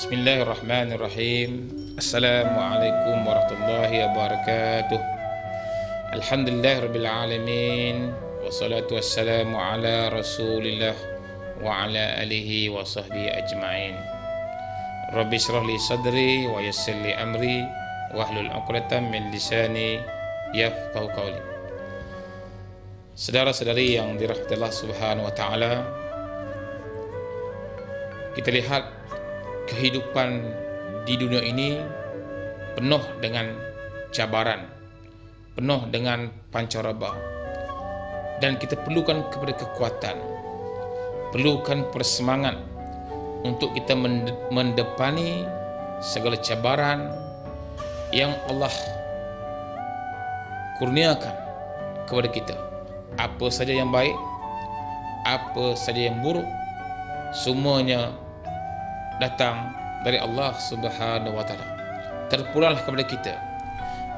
Bismillahirrahmanirrahim. Assalamualaikum warahmatullahi wabarakatuh. Alhamdulillahirabbil alamin. Wassalatu wassalamu ala Rasulillah wa ala alihi wa sahbihi ajma'in. Rabbi shrah li sadri wa yassir li amri wahlul 'uqdatam min lisani yafqahu qawli. Saudara-saudari yang dirahmati Allah Subhanahu wa taala, kita lihat kehidupan di dunia ini penuh dengan cabaran, penuh dengan pancaraba, dan kita perlukan kepada kekuatan, perlukan persemangat untuk kita mendepani segala cabaran yang Allah kurniakan kepada kita. Apa saja yang baik, apa saja yang buruk, semuanya datang dari Allah Subhanahu wa taala. Terpulanglah kepada kita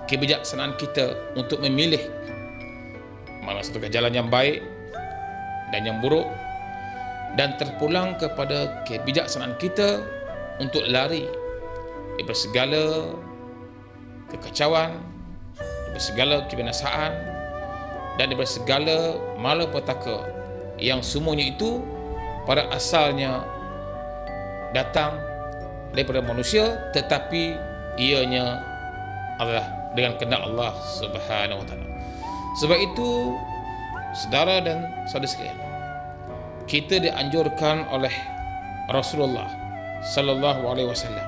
kebijaksanaan kita untuk memilih mana satu jalan yang baik dan yang buruk, dan terpulang kepada kebijaksanaan kita untuk lari daripada segala kekacauan, daripada segala kebinasaan, dan daripada segala malapetaka yang semuanya itu pada asalnya datang daripada manusia, tetapi ianya adalah dengan kehendak Allah Subhanahu wa taala. Sebab itu, saudara dan saudara sekalian, kita dianjurkan oleh Rasulullah sallallahu alaihi wasallam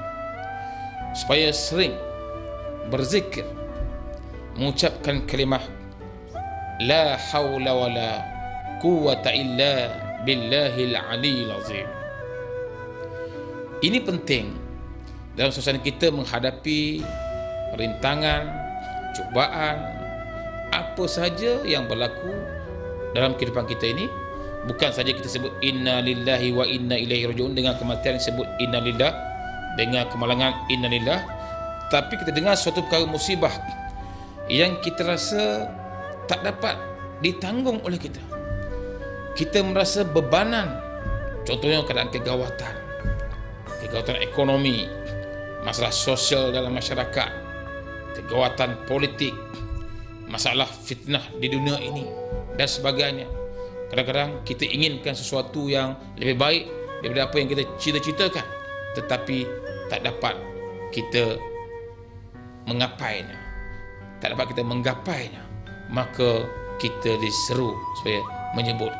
supaya sering berzikir, mengucapkan kalimah la haula wala quwwata illa billahil aliyil azim. Ini penting dalam suasana kita menghadapi rintangan, cubaan, apa saja yang berlaku dalam kehidupan kita ini. Bukan saja kita sebut inna lillahi wa inna ilaihi raji'un, dengan kematian disebut inna lillah, dengan kemalangan inna lillah, tapi kita dengar suatu perkara musibah yang kita rasa tak dapat ditanggung oleh kita. Kita merasa bebanan, contohnya keadaan kegawatan ekonomi, masalah sosial dalam masyarakat, kegawatan politik, masalah fitnah di dunia ini dan sebagainya. Kadang-kadang kita inginkan sesuatu yang lebih baik daripada apa yang kita cita-citakan, tetapi tak dapat kita menggapainya. Maka kita diseru supaya menyebut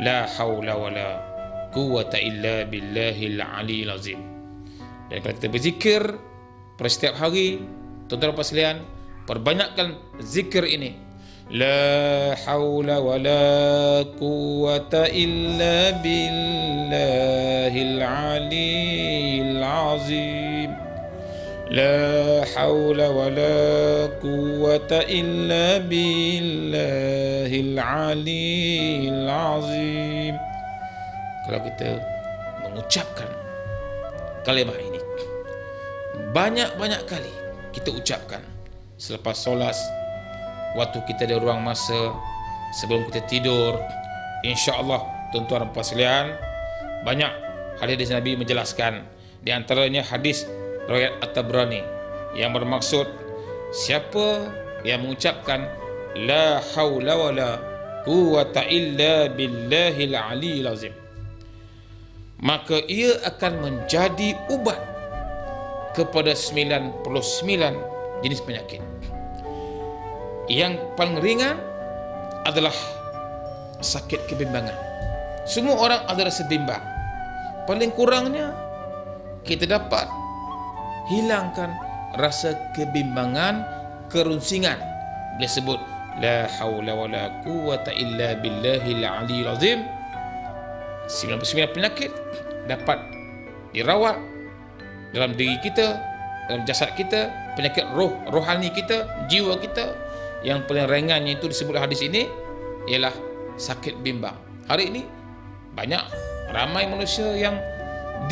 la haula wala quwwata illa billahil aliyil azim. Dan kalau kita berzikir pada setiap hari, tuan-tuan dan puan sekalian, perbanyakkan zikir ini. La haula wala quwwata illa billahil aliyil azim. La haula wala quwwata illa billahil aliyil azim. Kalau kita mengucapkan kalimah ini banyak-banyak kali, kita ucapkan selepas solat, waktu kita ada ruang masa, sebelum kita tidur, insya-Allah tuan-tuan dan puan sekalian, banyak hadis Nabi menjelaskan. Di antaranya hadis riwayat At-Tabrani yang bermaksud siapa yang mengucapkan la haula wala quwwata illa billahil aliyil azim, maka ia akan menjadi ubat kepada 99 jenis penyakit. Yang paling ringan adalah sakit kebimbangan. Semua orang ada rasa bimbang. Paling kurangnya kita dapat hilangkan rasa kebimbangan, kerunsingan. Dia sebut la haula wala quwwata illa billahil aliyil azim. 99 penyakit dapat dirawat dalam diri kita, dalam jasad kita, penyakit rohani kita, jiwa kita. Yang paling ringannya itu disebut hadis ini ialah sakit bimbang. Hari ini banyak ramai manusia yang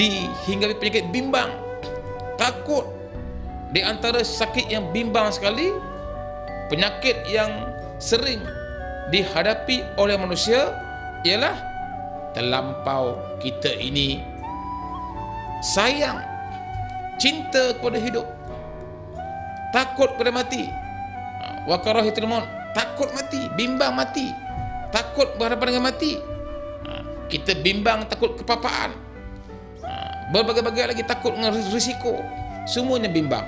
dihinggapi penyakit bimbang. Takut. Di antara sakit yang bimbang sekali, penyakit yang sering dihadapi oleh manusia ialah terlampau kita ini sayang cinta kepada hidup, takut pada mati. Wa karahitul maut, takut mati, bimbang mati, takut berhadapan dengan mati. Kita bimbang takut kepapaan, berbagai-bagai lagi takut dengan risiko, semuanya bimbang.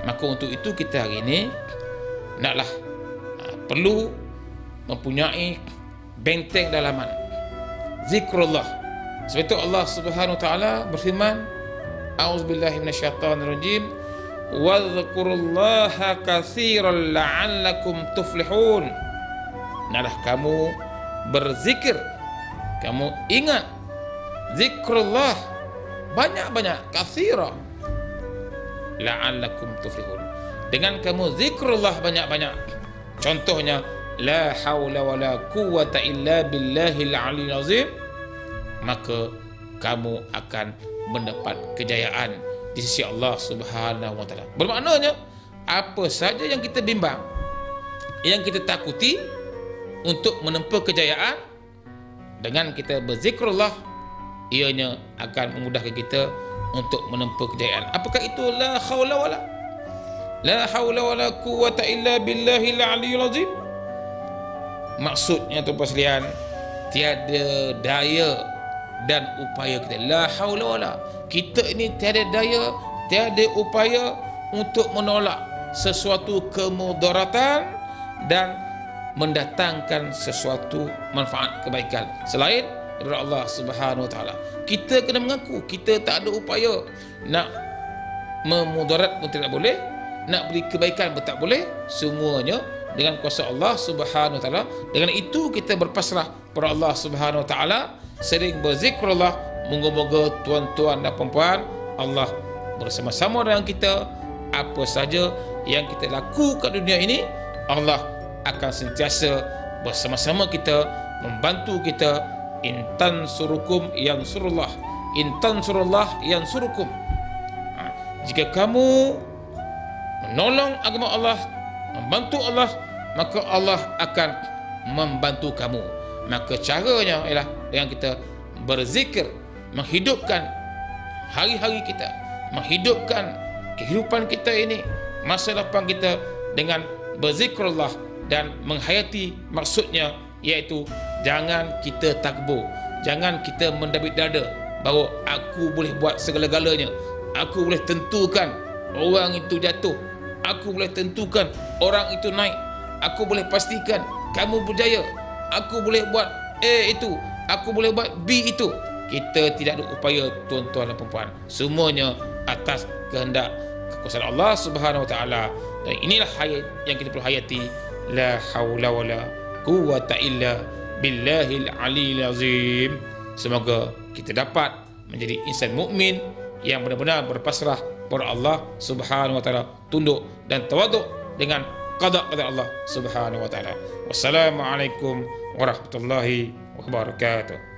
Maka untuk itu kita hari ini naklah perlu mempunyai benteng dalaman zikrullah. Sebab itu Allah Subhanahu wa taala berfirman, a'udzubillahi minasyaitonirrajim, wadhkurullaha katsiran la'allakum tuflihun. Naklah kamu berzikir, kamu ingat zikrullah banyak-banyak, katsira la'allakum tuflihun. Dengan kamu zikrullah banyak-banyak, contohnya la haula wala quwwata illa billahil aliyil azim, maka kamu akan mendapat kejayaan di sisi Allah Subhanahu wa taala. Bermaknanya apa saja yang kita bimbang, yang kita takuti untuk menempuh kejayaan, dengan kita berzikrullah, ianya akan memudahkan kita untuk menempuh kejayaan. Apakah itu la haula wala quwwata illa billahil aliyil azim? Maksudnya tuan-tuan sekalian, tiada daya dan upaya kita. La haula wala, kita ini tiada daya, tiada upaya untuk menolak sesuatu kemudaratan dan mendatangkan sesuatu manfaat kebaikan selain daripada Allah Subhanahu wa taala. Kita kena mengaku kita tak ada upaya nak memudarat pun tidak boleh, nak beri kebaikan pun tak boleh, semuanya dengan kuasa Allah Subhanahu wa taala. Dengan itu kita berpasrah kepada Allah Subhanahu wa taala, sering berzikrullah. Moga-moga tuan-tuan dan puan-puan, Allah bersama-sama dengan kita. Apa saja yang kita lakukan dunia ini, Allah akan sentiasa bersama-sama kita, membantu kita. Intan surukum yang surullah, intan surullah yang surukum. Jika kamu menolong agama Allah, membantu Allah, maka Allah akan membantu kamu. Maka caranya ialah dengan kita berzikir, menghidupkan hari-hari kita, menghidupkan kehidupan kita ini, masa depan kita dengan berzikrullah dan menghayati maksudnya, iaitu jangan kita takbur, jangan kita mendabik dada bahawa aku boleh buat segala-galanya, aku boleh tentukan orang itu jatuh, aku boleh tentukan orang itu naik, aku boleh pastikan kamu berjaya, aku boleh buat A itu, aku boleh buat B itu. Kita tidak ada upaya tuan-tuan dan puan-puan, semuanya atas kehendak kekuasaan Allah Subhanahu wa taala. Dan inilah hayat yang kita perlu hayati. La haula wala quwwata illa billahil aliyil azim. Semoga kita dapat menjadi insan mukmin yang benar-benar berpasrah kepada Allah Subhanahu wa taala, tunduk dan tawaduk dengan qada-qada Allah Subhanahu wa taala. Wassalamualaikum warahmatullahi wabarakatuh.